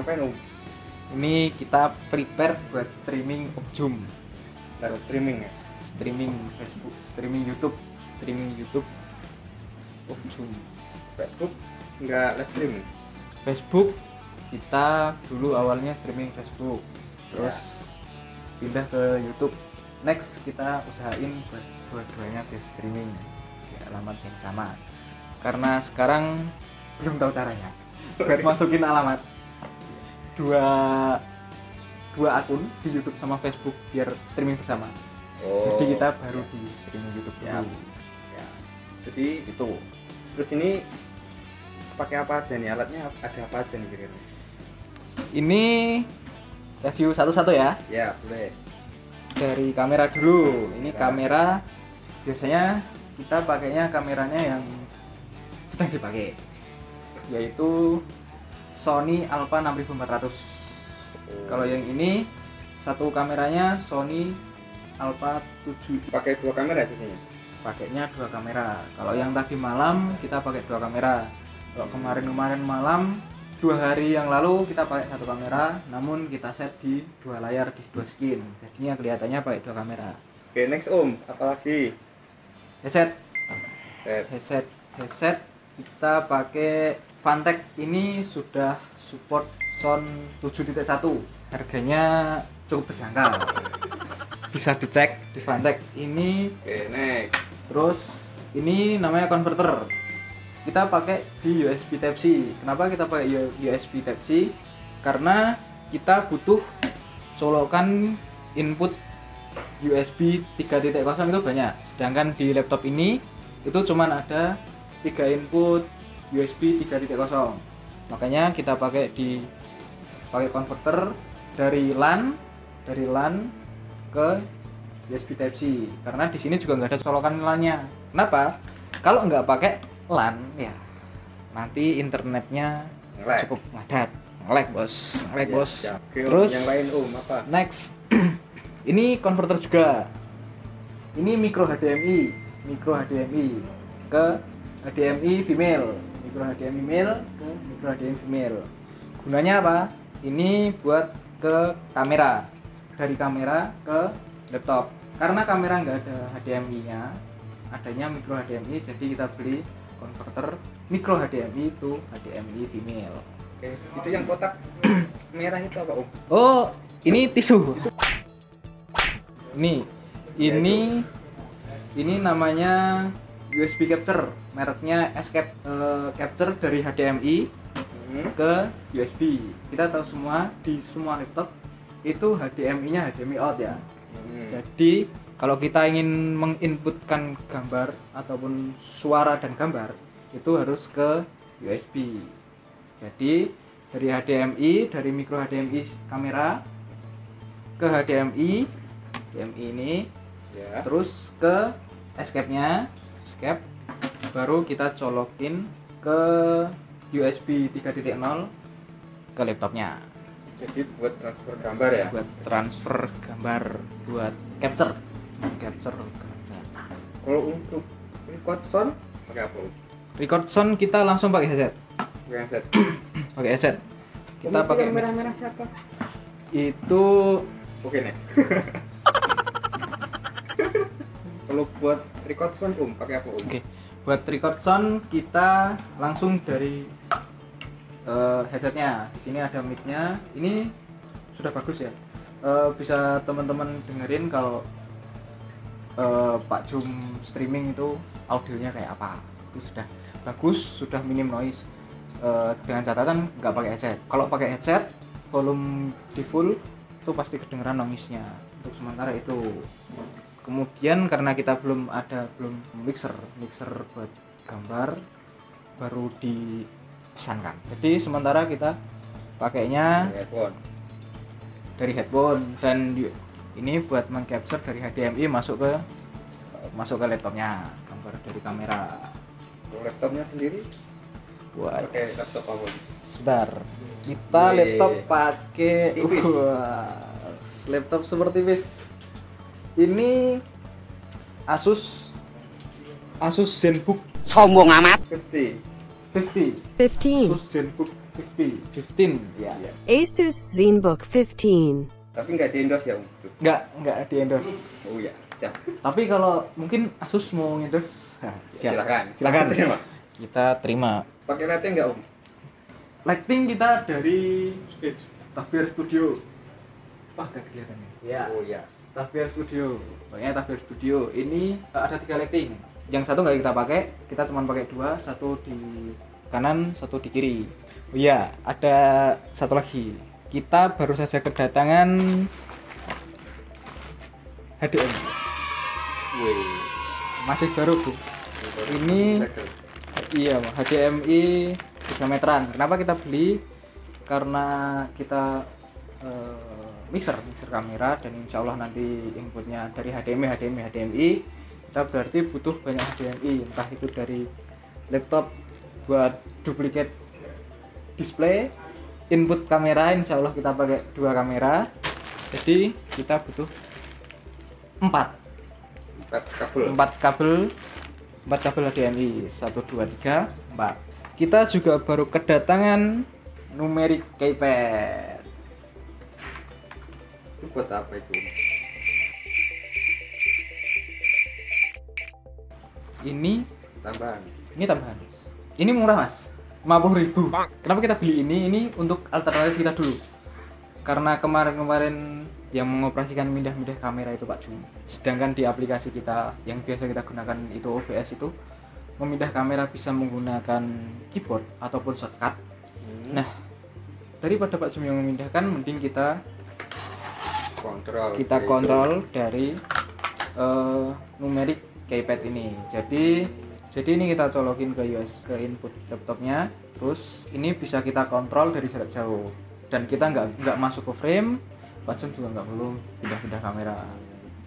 ngapain Om? Ini kita prepare buat streaming Opjum. Baru streaming ya? Streaming Facebook, streaming YouTube Opjum. Facebook nggak live stream? Facebook kita dulu awalnya streaming Facebook, terus pindah ke YouTube. Next kita usahain buat dua-duanya di streaming di alamat yang sama. Karena sekarang belum tahu caranya. Buat masukin alamat dua akun di YouTube sama Facebook biar streaming bersama. Jadi kita baru di streaming YouTube dulu. Ya. Jadi Itu. terus ini pakai apa aja nih, alatnya ada apa aja nih kira-kira? Ini review satu-satu ya. Ya boleh. Dari kamera dulu. Ini Kamera. kamera biasanya kita pakainya kameranya yang sedang dipakai, yaitu Sony Alpha 6400. Kalau yang ini satu kameranya Sony Alpha 7. Pakai dua kamera biasanya? Pakainya dua kamera. Kalau yang tadi malam kita pakai dua kamera. Kalau kemarin malam 2 hari yang lalu kita pakai satu kamera, namun kita set di dua layar di dua skin. Jadinya kelihatannya pakai dua kamera. Oke, next Om, apalagi? Headset. Set. Headset kita pakai Fantech. Ini sudah support sound 7.1. Harganya cukup berjangkau. Bisa dicek di Fantech. Ini Oke, next. terus ini namanya converter. Kita pakai di USB Type-C. Kenapa kita pakai USB Type-C? Karena kita butuh colokan input USB 3.0 itu banyak. Sedangkan di laptop ini itu cuman ada 3 input USB 3.0. Makanya kita pakai converter dari LAN ke USB Type-C. Karena di sini juga nggak ada colokan LAN-nya. Kenapa? Kalau nggak pakai LAN ya nanti internetnya Nge-lag. cukup ngadat, nge-lag bos. Ya. Oke, Om, Terus yang lain Om apa? next ini converter juga. Ini micro HDMI ke HDMI female, micro HDMI male ke micro HDMI female. Gunanya apa? Ini buat ke kamera, dari kamera ke laptop. Karena kamera nggak ada HDMI-nya, adanya micro HDMI, jadi kita beli converter micro HDMI to HDMI female. Oke, itu yang kotak merah itu apa Om? Oh, ini tisu. Ini namanya USB capture, mereknya Escape capture dari HDMI ke USB. Kita tahu semua di semua laptop itu HDMI-nya HDMI out ya. Jadi kalau kita ingin menginputkan gambar ataupun suara dan gambar itu harus ke USB. Jadi dari HDMI, dari micro HDMI kamera ke HDMI ini, Ya. terus ke escape-nya, baru kita colokin ke USB 3.0 ke laptopnya. Jadi buat transfer gambar ya? Buat transfer gambar, buat capture gambar. Kalau untuk record sound pakai apa Om? Record sound kita langsung pakai headset. Yang set. Pakai headset. Kita Om, itu pakai yang merah-merah siapa? itu Oke, next. Kalau buat record sound Om pakai apa Om? oke. Buat record sound kita langsung dari headsetnya. Di sini ada mic-nya. Ini sudah bagus ya. Bisa teman-teman dengerin kalau Pak Jum streaming itu audionya kayak apa. Itu sudah bagus, sudah minim noise. Dengan catatan nggak pakai headset. Kalau pakai headset, volume di full itu pasti kedengeran noise-nya. Untuk sementara itu. Kemudian karena kita belum mixer buat gambar baru dipesankan. Jadi sementara kita pakainya Headphone. dari headphone, dan ini buat mengcapture dari HDMI masuk ke laptopnya, gambar dari kamera. Kalau laptopnya sendiri Buat pakai laptop apa? sebentar. Kita Wih. laptop pakai Tipis. laptop super tipis. Ini Asus ZenBook Sombong amat. 50. 50. 15, Asus ZenBook 15 ya. Iya. Asus ZenBook 15. Tapi nggak di endorse ya Om? Nggak di endorse. Oh iya, siap. Tapi kalau mungkin Asus mau endorse, nah, siap. Silakan. Silakan. Kita terima. Pakai lighting nggak Om? Lighting kita dari Tafir Studio. Wah, gak kelihatan ya. Oh iya. Tafir Studio. Pokoknya Tafir Studio. Ini ada 3 lighting. Yang satu nggak kita pakai, kita cuma pakai 2, satu di kanan, satu di kiri. Oh iya, ada satu lagi. Kita baru saja kedatangan HDMI. Wih. Masih baru, Bu. Ini iya, HDMI 3 meteran. Kenapa kita beli? Karena kita mixer kamera, dan insya Allah nanti inputnya dari HDMI. Kita berarti butuh banyak HDMI, entah itu dari laptop buat duplikat display, input kamera. Insya Allah kita pakai 2 kamera, jadi kita butuh 4 kabel HDMI 1, 2, 3, 4. Kita juga baru kedatangan numeric keypad. Itu buat apa itu? Ini Tambahan. tambahan. Ini murah, Mas. 50.000. Kenapa kita beli ini? Ini untuk alternatif kita dulu. Karena kemarin yang mengoperasikan pindah-pindah kamera itu Pak Jum. Sedangkan di aplikasi kita yang biasa kita gunakan itu OBS itu, memindah kamera bisa menggunakan keyboard ataupun shortcut. Nah, daripada Pak Jum yang memindahkan, mending kita kontrol dari numeric keypad ini. Jadi ini kita colokin ke input laptopnya. Terus ini bisa kita kontrol dari jarak jauh. Dan kita nggak masuk ke frame. Pak Jum juga nggak perlu pindah-pindah kamera.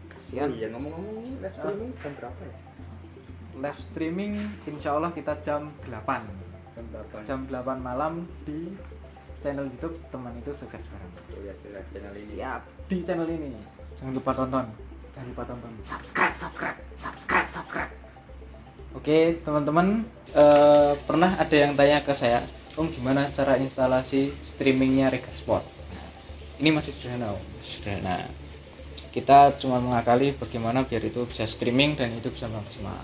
Kasihan. Iya, ngomong-ngomong live streaming jam berapa ya? Live streaming insya Allah kita jam 8 malam di channel YouTube Teman Itu Sukses Bareng. Oh ya, channel ini. Siap, di channel ini. Jangan lupa tonton. Subscribe. Oke, teman-teman, pernah ada yang tanya ke saya, Om, gimana cara instalasi streamingnya Regasport? Ini masih sederhana, Om. Sederhana. Kita cuma mengakali bagaimana biar itu bisa streaming dan itu bisa maksimal.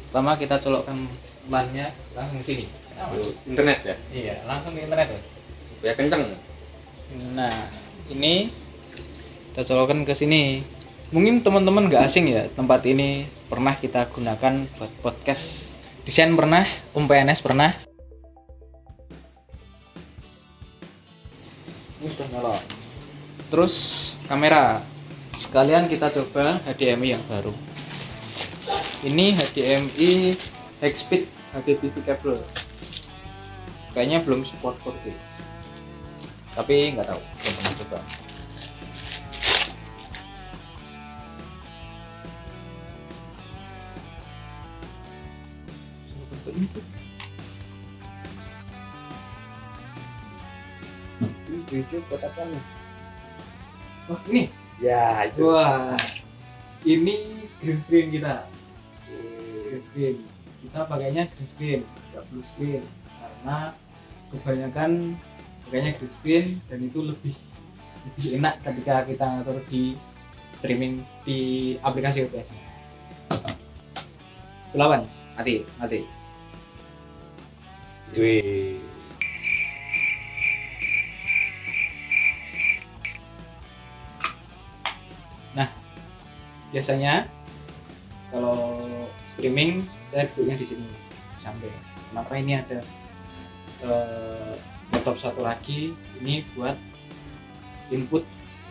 Pertama kita colokkan LAN-nya langsung sini. Internet ya? Iya, langsung ke internet ya. Supaya kenceng. Nah, ini kita colokkan ke sini. Mungkin teman-teman nggak asing ya, tempat ini pernah kita gunakan buat podcast. Desain pernah, PNS pernah. Ini sudah nyala. Terus kamera. Sekalian kita coba HDMI yang baru. Ini HDMI high-speed HDPV cable. Kayaknya belum support 4K. Tapi nggak tahu, belum pernah coba. Ini kotakannya. Wah, ini. Ya, itu. Wah. Ini green screen kita. Green screen. Kita pakainya green screen, nggak blue screen. Karena kebanyakan pakainya green screen dan itu lebih enak ketika kita ngatur di streaming di aplikasi OBS. Sulawan, mati. Wih. Nah, biasanya kalau streaming saya duduknya di sini sampai. Kenapa ini ada laptop satu lagi ini buat input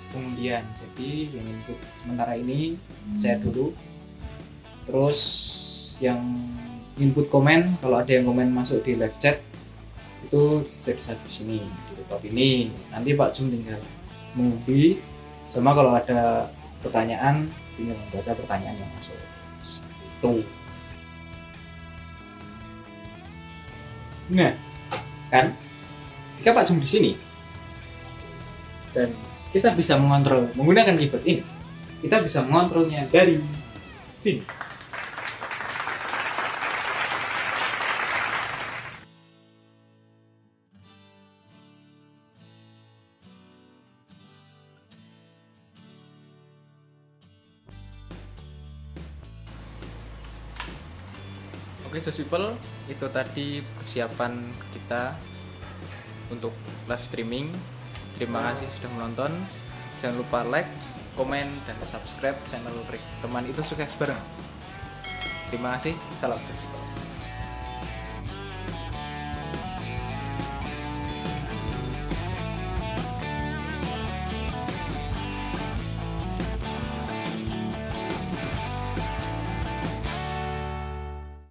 pengundian. Jadi yang input sementara ini saya dulu. Terus yang input komen, kalau ada yang komen masuk di live chat itu jadi satu sini di laptop ini. Nanti Pak Jum tinggal mengundi, sama kalau ada pertanyaan tinggal membaca pertanyaan yang masuk. Tuh. Nah, kan jika Pak Jum di sini dan kita bisa mengontrol menggunakan keyboard ini, kita bisa mengontrolnya dari sini. Oke, Just People, itu tadi persiapan kita untuk live streaming. Terima kasih sudah menonton. Jangan lupa like, komen, dan subscribe channel Teman Itu Sukses Bareng. Terima kasih. Salam Just People.